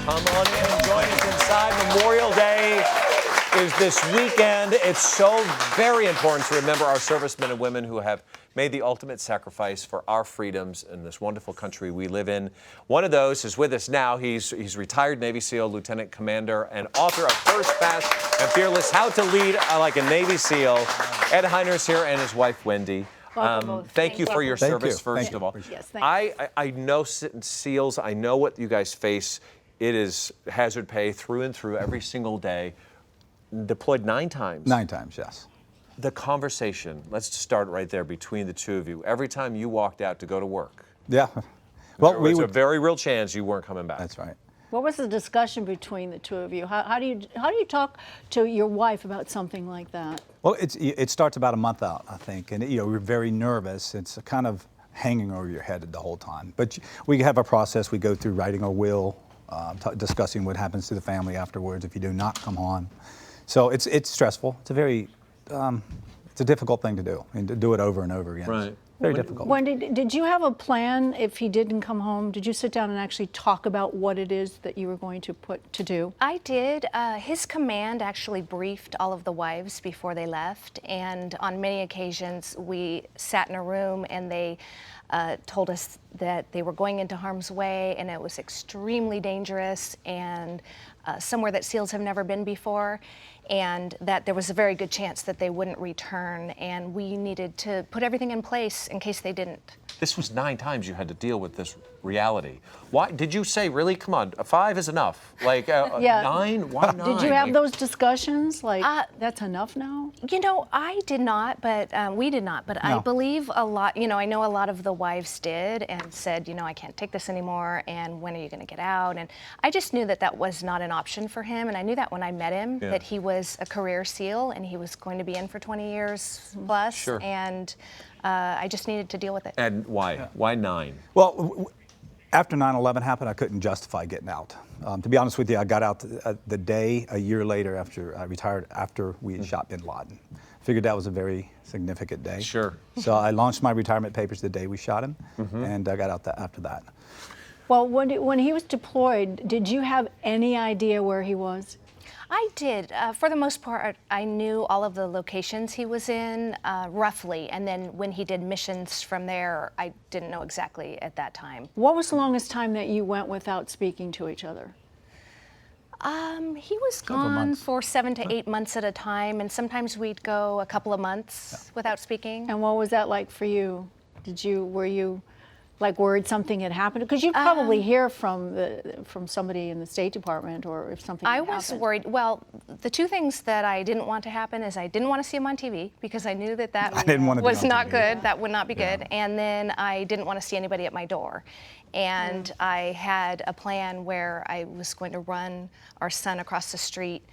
Come on in and join us inside. Memorial Day is this weekend. It's so very important to remember our servicemen and women who have made the ultimate sacrifice for our freedoms in this wonderful country we live in. One of those is with us now. He's retired Navy SEAL, Lieutenant Commander, and author of First, Fast, and Fearless, How to Lead Like a Navy SEAL. Ed Hiner's here and his wife, Wendy. Thank you for your service, first of all. Yes, I know SEALs. I know what you guys face. It is hazard pay through and through every single day. Deployed 9 times. 9 times, yes. The conversation, let's start right there between the two of you. Every time you walked out to go to work, Yeah. well, there was a very real chance you weren't coming back. That's right. What was the discussion between the two of you? How do you talk to your wife about something like that? Well, it starts about a month out, I think, and we're very nervous. It's kind of hanging over your head the whole time. But we have a process. We go through writing a will, discussing what happens to the family afterwards if you do not come on. So it's stressful. It's a very it's a difficult thing to do, and to do it over and over again. Right. Very difficult. Wendy, did you have a plan if he didn't come home? Did you sit down and actually talk about what it is that you were going to do? I did. His command actually briefed all of the wives before they left, and on many occasions we sat in a room and they told us that they were going into harm's way and it was extremely dangerous and somewhere that SEALs have never been before, and that there was a very good chance that they wouldn't return, and we needed to put everything in place in case they didn't. This was 9 times you had to deal with this reality. Why did you say, really? Come on, 5 is enough. Like Yeah. 9? Why 9? Did you have those discussions? Like, that's enough now? You know, I did not, but we did not. But I believe a lot, I know a lot of the wives did and said, I can't take this anymore, and when are you going to get out? And I just knew that that was not an option for him, and I knew that when I met him, that he was a career SEAL and he was going to be in for 20 years plus. Sure. And I just needed to deal with it. And why? Why 9? Well, after 9/11 happened, I couldn't justify getting out. To be honest with you, I got out the day, a year later after I retired, after we had shot bin Laden. Figured that was a very significant day. Sure. So I launched my retirement papers the day we shot him, and I got out after that. Well, when he was deployed, did you have any idea where he was? I did. For the most part, I knew all of the locations he was in, roughly, and then when he did missions from there, I didn't know exactly at that time. What was the longest time that you went without speaking to each other? He was gone for 7 to 8 months at a time, and sometimes we'd go a couple of months without speaking. And what was that like for you? Were you like worried something had happened? Because you probably hear from somebody in the State Department, or if something had was happened. worried. Well, the 2 things that I didn't want to happen is I didn't want to see him on TV because I knew that was not good. That would not be good. And then I didn't want to see anybody at my door. And I had a plan where I was going to run our son across the street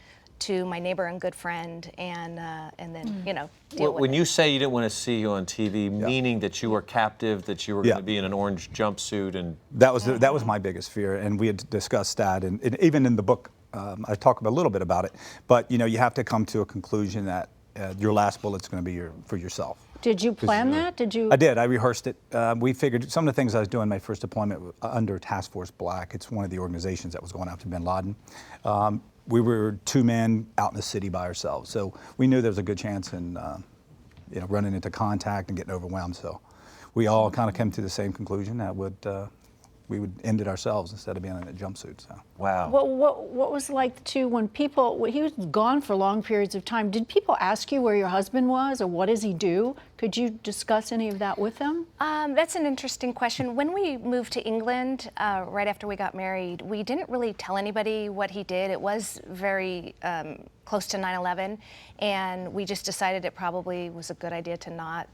to my neighbor and good friend, and then deal with When it. you say you didn't want to see you on TV, meaning that you were captive, that you were going to be in an orange jumpsuit, and that was my biggest fear, and we had discussed that, and even in the book, I talk a little bit about it. But you have to come to a conclusion that your last bullet's going to be for yourself. Did you plan that? Did you? I did. I rehearsed it. We figured some of the things I was doing my first deployment under Task Force Black. It's one of the organizations that was going after bin Laden. We were 2 men out in the city by ourselves, so we knew there was a good chance in running into contact and getting overwhelmed. So we all kind of came to the same conclusion that we would end it ourselves instead of being in a jumpsuit. So. wow. What was it like too when he was gone for long periods of time? Did people ask you where your husband was, or what does he do? Could you discuss any of that with them? That's an interesting question. When we moved to England, right after we got married, we didn't really tell anybody what he did. It was very close to 9/11, and we just decided it probably was a good idea to not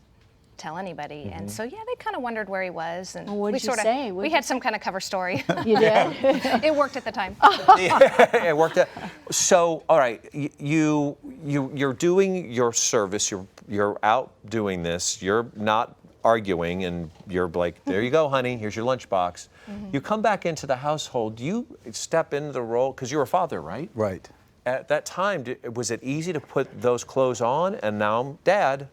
tell anybody. And so, they kind of wondered where he was. And what did you say? We had some kind of cover story. You did? It worked at the time. It worked out. So, all right, you're doing your service. You're out doing this. You're not arguing, and you're like, there you go, honey. Here's your lunchbox. You come back into the household. Do you step into the role because you're a father, right? Right. At that time, was it easy to put those clothes on, and now I'm dad?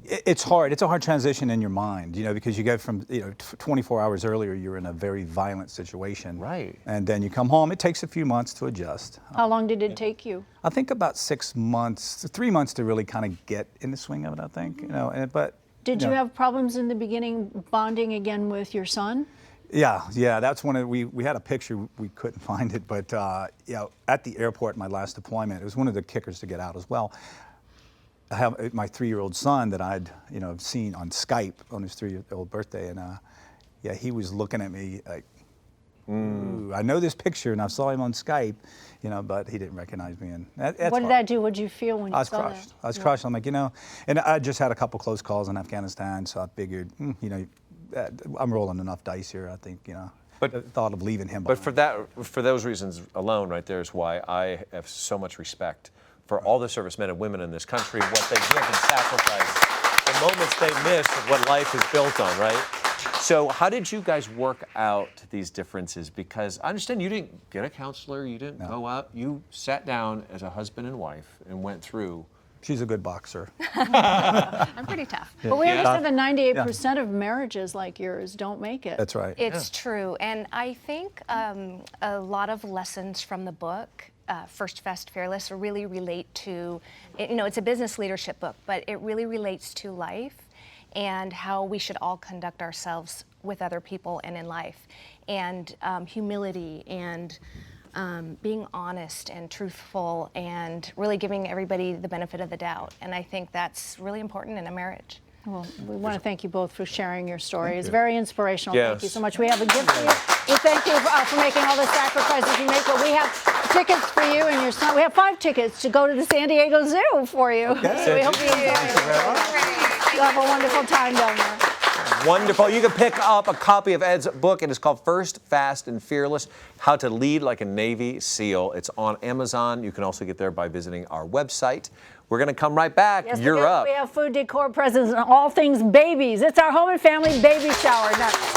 It's hard. It's a hard transition in your mind, because you go from, 24 hours earlier, you're in a very violent situation. Right. And then you come home. It takes a few months to adjust. How long did it take you? I think about 6 months, 3 months to really kind of get in the swing of it, I think, but. Did you have problems in the beginning bonding again with your son? Yeah, that's we had a picture, we couldn't find it, but at the airport, my last deployment, it was one of the kickers to get out as well. I have my 3-year-old son that I'd seen on Skype on his 3-year-old birthday, and he was looking at me like, ooh, I know this picture, and I saw him on Skype, but he didn't recognize me. And that's what did that do? What did you feel when you saw that? I was crushed. I'm like, and I just had a couple close calls in Afghanistan, so I figured, I'm rolling enough dice here. I think, But the thought of leaving him behind. But for those reasons alone, right there is why I have so much respect for all the servicemen and women in this country, what they give and sacrifice, the moments they miss of what life is built on, right? So how did you guys work out these differences? Because I understand you didn't get a counselor, you didn't go out, you sat down as a husband and wife and went through. She's a good boxer. I'm pretty tough. But we understand that 98% of marriages like yours don't make it. That's right. It's true. And I think a lot of lessons from the book, First, Fast, Fearless, really relate to, it's a business leadership book, but it really relates to life and how we should all conduct ourselves with other people and in life. And humility and being honest and truthful and really giving everybody the benefit of the doubt. And I think that's really important in a marriage. Well, we want to thank you both for sharing your story. It's very inspirational. Yes. Thank you so much. We have a gift for you. We thank you for making all the sacrifices you make. But we have tickets for you and your son. We have 5 tickets to go to the San Diego Zoo for you. Okay. So we hope you enjoy it. You'll have a wonderful time down there. Wonderful. You can pick up a copy of Ed's book. It is called First, Fast, and Fearless, How to Lead Like a Navy SEAL. It's on Amazon. You can also get there by visiting our website. We're going to come right back. Yes, You're up. We have food, decor, presents, and all things babies. It's our home and family baby shower next.